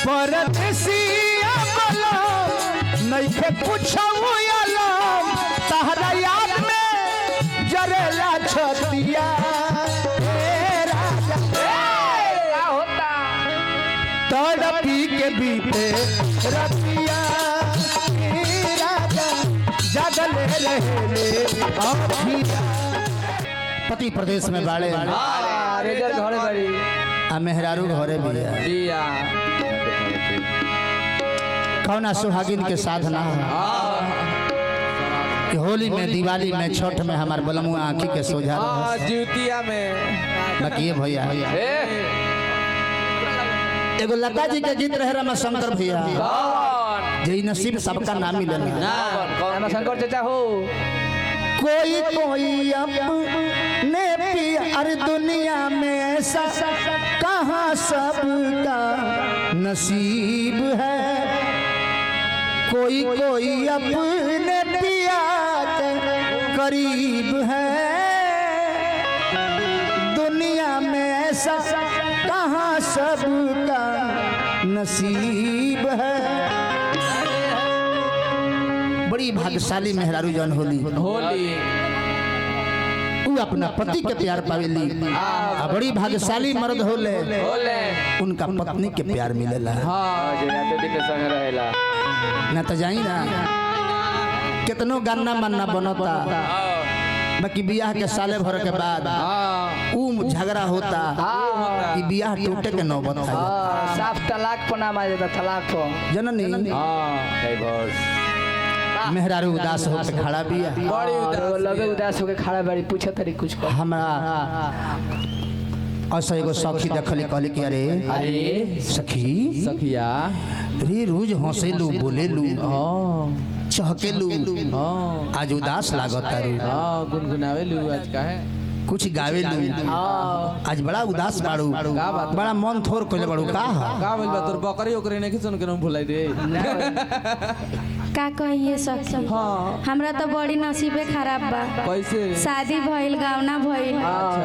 परदेसिया बोलो नइखे पूछऊ आलम तहरा याद में जरेला छतिया क्या होता तड़पी के बीते रतिया जागल रहे पति प्रदेश में बाड़े रेजर घरे बड़ी आ मेहरारू घरे बिया कौना सुहागिन के साधना कि होली में दिवाली में छठ में हमार बलमुआ आँखी के सोझा ज्योतिया में बकिए भैया एगो लता जी के गीत रहे रमा शंकर भैया जय नसीब सबका नाम मिलेला कौन शंकर चाचा हो कोई कोई अपने प्यार दुनिया में ऐसा कहाँ सबका नसीब है कोई कोई अपने प्यार करीब है दुनिया में ऐसा कहाँ सबका नसीब है बड़ी भाग्यशाली मेहरारू जन होली वो अपना पति के प्यार पावेली बड़ी भाग्यशाली मर्द होले उनका पत्नी के प्यार मिलेला ना तो जाई ना कितनो गाना मानना बनता बाकी बियाह के साले भर के बाद झगड़ा होता कि बियाह टूटे के नौबत है साफ तलाक पर नाम आ जाता तलाक पर जननी मेहरारू उदास होकर खड़ा बिया लगे उदास होकर खड़ा बड़ी पूछे तरी कुछ हमरा ऐसा एगो सखी देखली कहली कि अरे सखी सखिया रे रोज हंसेलू बोलेलू चहकेलू आज उदास लागत गुनगुनावेलू आज का है कुछ गावेलू आज बड़ा उदास बाड़ू बड़ा मन थोर कइले बाड़ू का बोल बा तोर बकरी ओकरे ने किसन के भुलाई दे का कहिए सखी हमरा तो बड़ी नसीबे खराब बा कैसे शादी भइल गावना भइल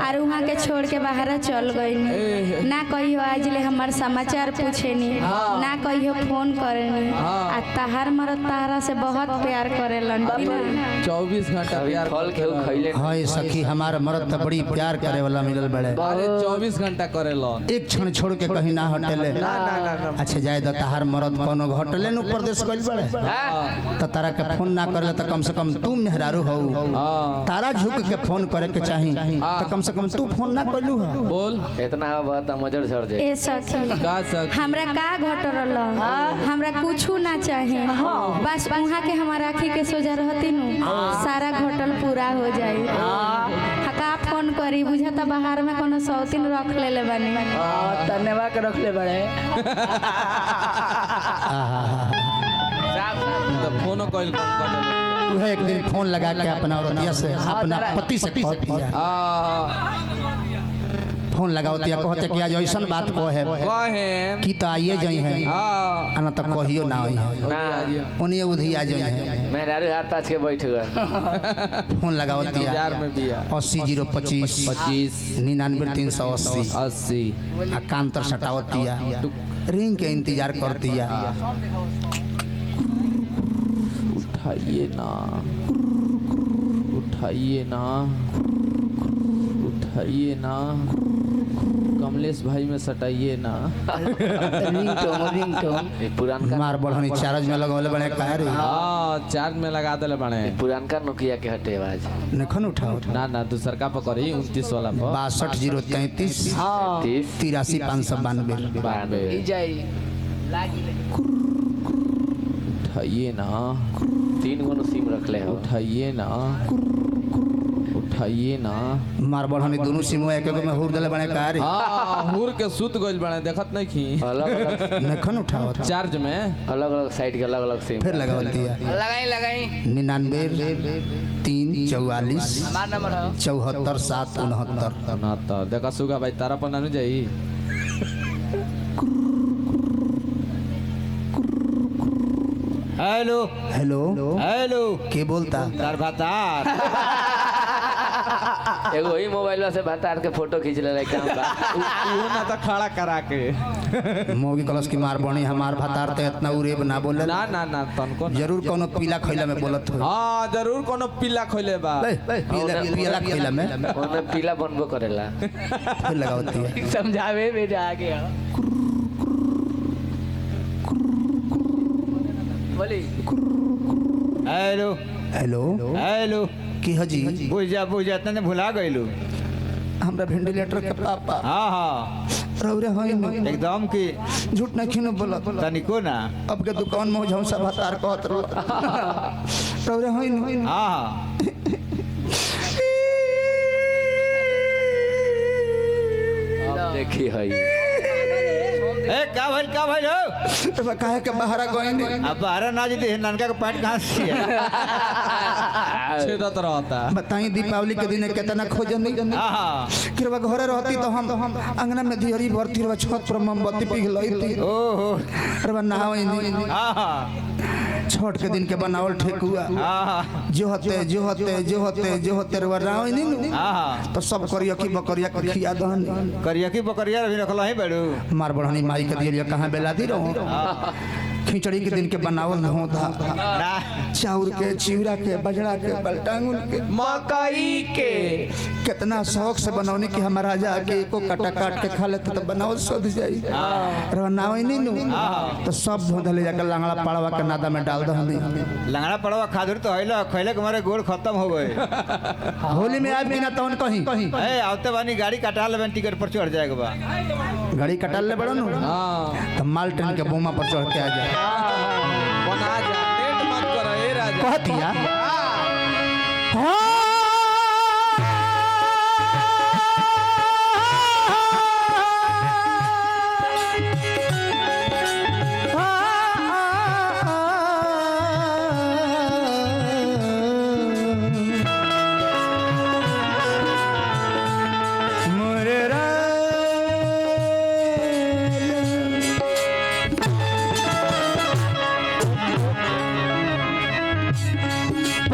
और वहाँ के छोड़ के बाहर चल गई ना कहियो आज ले हमार समाचार पूछेनी ना कहियो फोन करेनी आ तहार मरद तहरा से बहुत प्यार करेलन 24 घंटा प्यार फल के खइले हाय सखी हमार मर्द तो बड़ी प्यार करे वाला मिलल बड़े अरे 24 घंटा करेलन एक क्षण छोड़ के कहीं ना हटेले अच्छा जाए द तहार मर्द कोनो घटले न प्रदेश गइल बड़े तो तारा के फोन ना करले तो कम से कम तू मेहरारू हो तारा झुक के फोन करे के चाही तो कम से कम तू फोन ना कइलू हो बोल इतना बात मजर झड़ जाए ए सखी का सखी हमरा का घटरल हमरा कुछू ना चाहे बस वहाँ के हमारा आँखी के सोजा रहती नु सारा घटल पूरा हो जाए का फोन करी बुझाता बाहर में कोनो सौतीन रख लेले बानी धन्यवाद के रख ले बड़े फोनो कॉल तू एक दिन फोन लगा के अपना औरतिया से अपना पति से कहतिया फोन लगावतिया कहते कि आज ऐसा बात को है कि तो आइए जाई है आना तो कहियो ना होई उन्हीं उधी आ जाई है मेहरारू हाथ पास के बैठ गए फोन लगावतिया 80 025 99 380 कांतर सटावतिया रिंग के इंतजार करतिया उठाइए ना उठाइए ना उठाइए ना कमलेश भाई में सटाइए ना पुरान मार बढ़नी चार्ज में लगवले बड़े काहे रे चार्ज में लगा देले बड़े पुरानका नोकिया के हटे आवाज नखन उठाओ ना ना दूसर का पकड़ी 29 वाला पर 62 033 83 592 उठाइए ना 3 गो सिम रख ले उठाइए ना उठाइए ना मार बढ़नी दोनों सिम एक एक में हुर देले बड़े काहे रे हुर के सुत गइल बड़े देखत नहीं खी अलग नखन उठाओ चार्ज में अलग अलग साइड के अलग अलग सिम फिर लगावल दिया लगाई 99 3 44 हमार नंबर है 74 7 69 ना तो देखा सुगा भाई तारा पर ना जाई हेलो हेलो हेलो के बोलता तार भातार एगो ही मोबाइल से भतार के फोटो खींच ले काम बा वो ना तो खड़ा करा के मोगी कलश की मार बनी हमार भतार ते इतना उरेब ना बोले ना ना ना तनको ना। जरूर कोनो पीला खैला में बोलत हो हाँ जरूर कोनो पीला खोले बा पीला खैला में ओने पीला बनबो करेला फिर लगावती है समझावे में जा गया बोली हेलो हेलो हेलो की हजी बुझा तने भुला गइलू हमरा वेंटिलेटर के पापा हाँ हाँ रौरे होई न एकदम की झूठ नहीं खिनो बोलत तनिको ना अब के दुकान में झौसा भतार कहत रहो रौरे होई न हाँ हाँ अब देखी है ए का भइल हो तो काहे के बाहर गइनी अब बाहर ना जी ननका के पैंट कहाँ से छेदत रहता बताई दीपावली के दिन कितना खोजनी हाँ हाँ किरवा घरे रहती तो हम अंगना में दियरी भरती रवा छत पर मोमबत्ती पिघलैती ओहो रवा नहावनी हाँ हाँ छठ के दिन के बनावल ठेकुआ हाँ जो होते रवा रावनी नु हाँ तो सब करिया की बकरिया के खिया दहन करिया की बकरिया भी रखल ही बड़ू मार बढ़नी माई के दियरिया कहाँ बेला दी रहो खिचड़ी के दिन के बनावल धोधा ना चाउर के चिवड़ा के बजड़ा के बलटांगुन के मकई के कितना शौक से बनौनी कि हमारा राजा के एको काटा काट के खा लेते तो बनावल सोध जाई रवनावई नहीं नु तो सब धोधले जाकर लांगड़ा पाड़वा के नादा में डाल दहनी लंगड़ा पड़वा खादुर तो हैला खैले के मारे गोड़ खत्म हो गए होली में आए बिना तौन कहीं ए आवते बानी गाड़ी कटा लेबन टिकट पर चढ़ जाएगा बा गाड़ी कटाल ले बड़ो नु हाँ तो माल ट्रेन के बोमा पर चढ़ के आ जाए बना जा लेट मत करो ए राजा कहतिया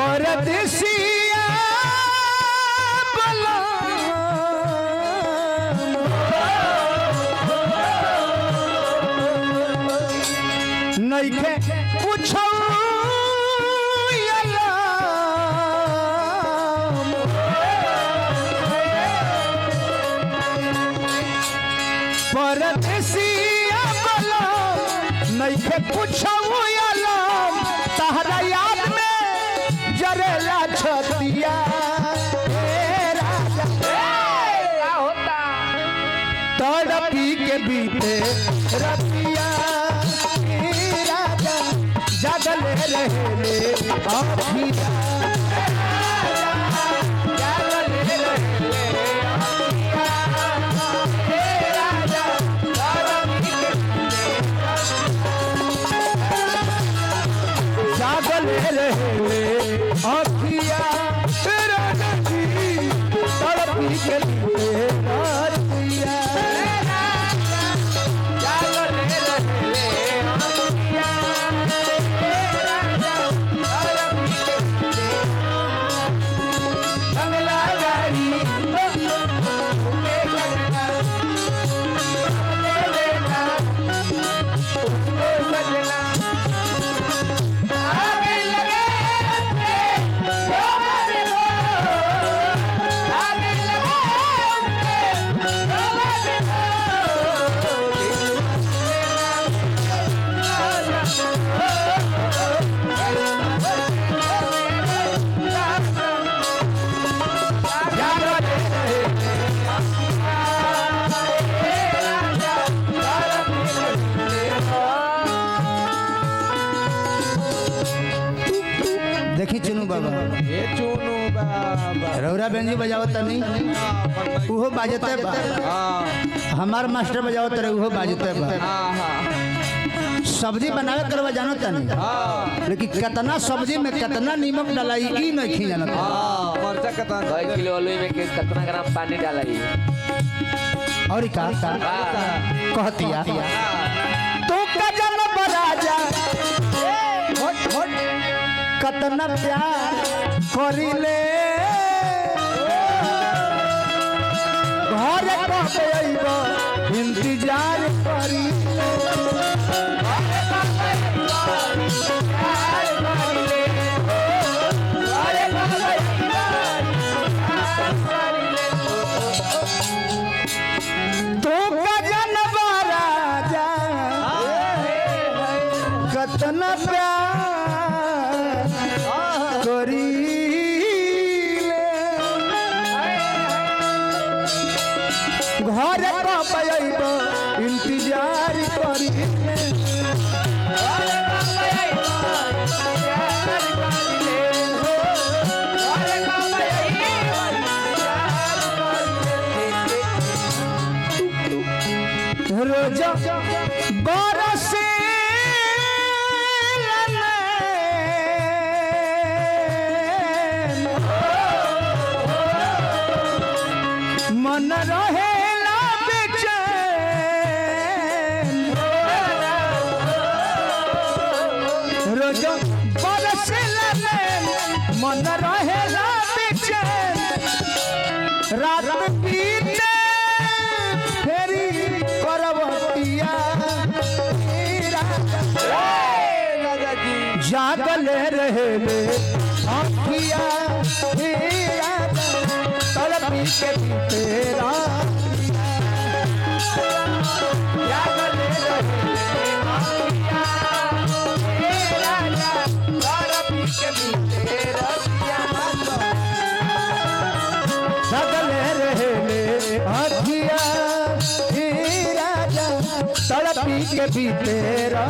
परदेसिया बला नइखे पूछौ परदेसिया बला नइखे पूछौ तहरा याद में जरेला छतिया तड़पी के बीते रतिया राजा जागल रहे अखिया जागल रहे अखिया तड़पी के बीते रतिया देखी चुनू बाबा ये चुनु बाबा रौरा बेंजी बजावत नहीं उहो बाजते बा हाँ हमार मास्टर बजावत रहे उहो बाजते बा हाँ हाँ सब्जी बनावे करवा जानत नहीं हाँ लेकिन कितना सब्जी में कितना नीमक डालाई ई नहीं खी जानत हाँ मरचा के तान 2 किलो आलू में कितना ग्राम पानी डालाई और का कहतिया तू कजन बराजा कतना प्यार करिले कब अइबो इंतजार करी तू गजन राजा कतन प्यार करी घर कब अइबो इंतजार करी रोज बरसे मन रहेला बेचैन रोज बरसे मन रहेला बेचैन रात बीते फेरी करवतिया जागले रहे आँखिया तड़पी के तेरा जागले रहे आँखिया तड़पी के तेरा जागले रहे आँखिया तड़पी के तेरा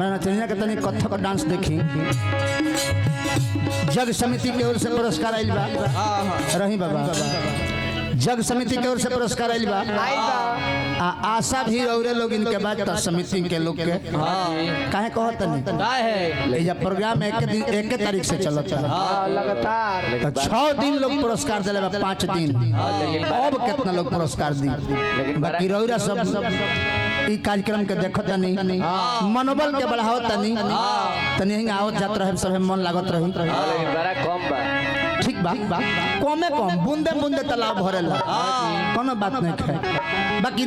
नचनिया के तनी कथक डांस देखी जग समिति की ओर से पुरस्कार आइल बा रही बाबा जग समिति की ओर से पुरस्कार आइल बा आशा भी औरे लोग इनके बाद समिति के लोग के काहे कहत नहीं काहे ये प्रोग्राम एक तारीख से चलत लगातार तो 6 दिन लोग पुरस्कार दिले बा 5 दिन अब कितना लोग पुरस्कार दी बाकी रौरा सब ई कार्यक्रम के देखत नहीं मनोबल के बढ़ावत नहीं तनी हिंग आवत जात रहे सब मन लागत रही बड़ा कम बा ठीक बा कमे कम बूंदे बूंदे तालाब भरेला कोनो बात नहीं है बाकी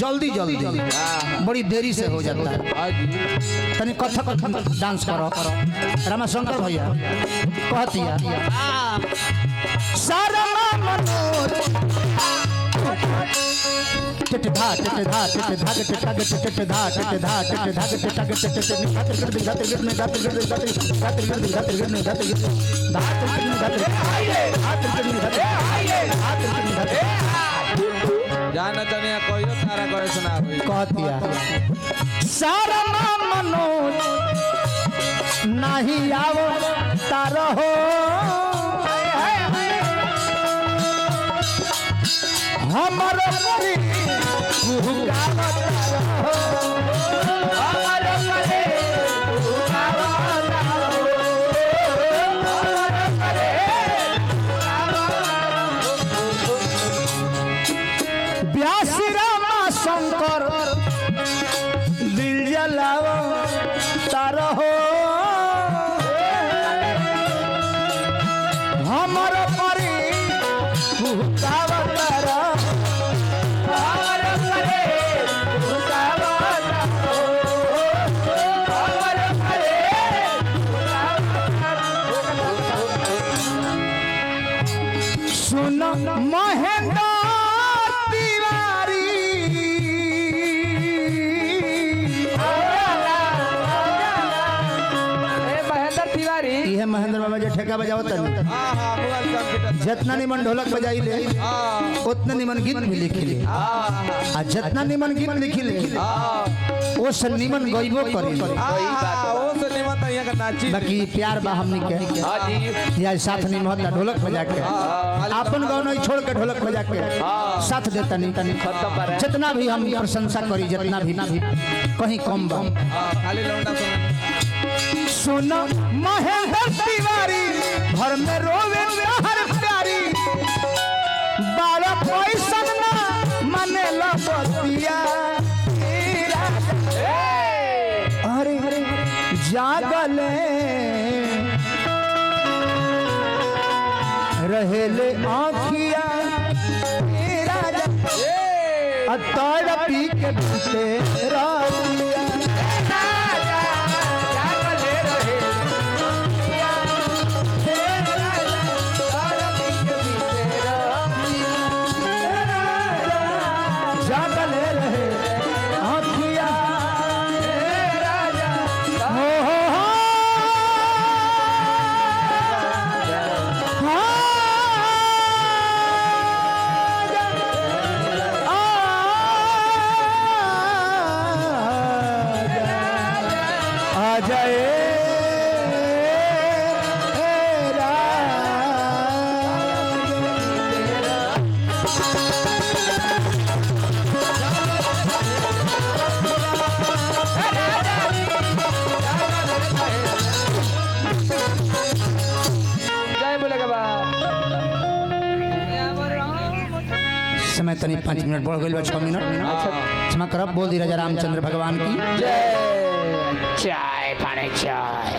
जल्दी बड़ी देरी से हो जाता है तनी कथक डांस करो रामाशंकर भैया कहतिया सारा मनोज टिट धा टिट धा टिट धा टिट धा टिट धा टिट धा टिट धा टिट धा टिट जाना तनिया कहियो तारा करे सुना कहतिया सारा मनोज नहीं आवो तारो हो हमारो परी भूगावत रहो हमारो परी भूगावत रहो हमारो परी व्यासी रामा शंकर दिल जलाओ तारो हो हमारो परी भूगावत रहो हमारो परी भूगावत ठेका बजावत तनी हाँ हाँ मोबाइल कंप्यूटर जितना निमन ढोलक बजाई ले हाँ उतना निमन गीत भी लिखी ले आ जितना निमन गीत लिखी ले वो से निमन गईबो करी हाँ वो से निमन तो यहाँ का नाची बाकी प्यार बा हमनी के हाँ जी या साथ निमन ढोलक बजा के अपन गाँव नहीं छोड़ के ढोलक बजा के साथ देता नहीं खत्म पर जितना भी हम प्रशंसा करी जितना भी कहीं कम बा हाँ खाली लौंडा सुनो महेंद्र तिवारी घर में रोवे हर प्यारी बारा पैसा ना मने लपतिया अरे जागले रहेले आँखिया अताड़ पी के बीते रातिया जागले रहे आँखिया हो आ जाए जय बोलेगा बा समय तनी 5 मिनट बढ़ गई 6 मिनट क्षमा करब बोल दी राजा रामचंद्र भगवान की जय चाय पानी चाय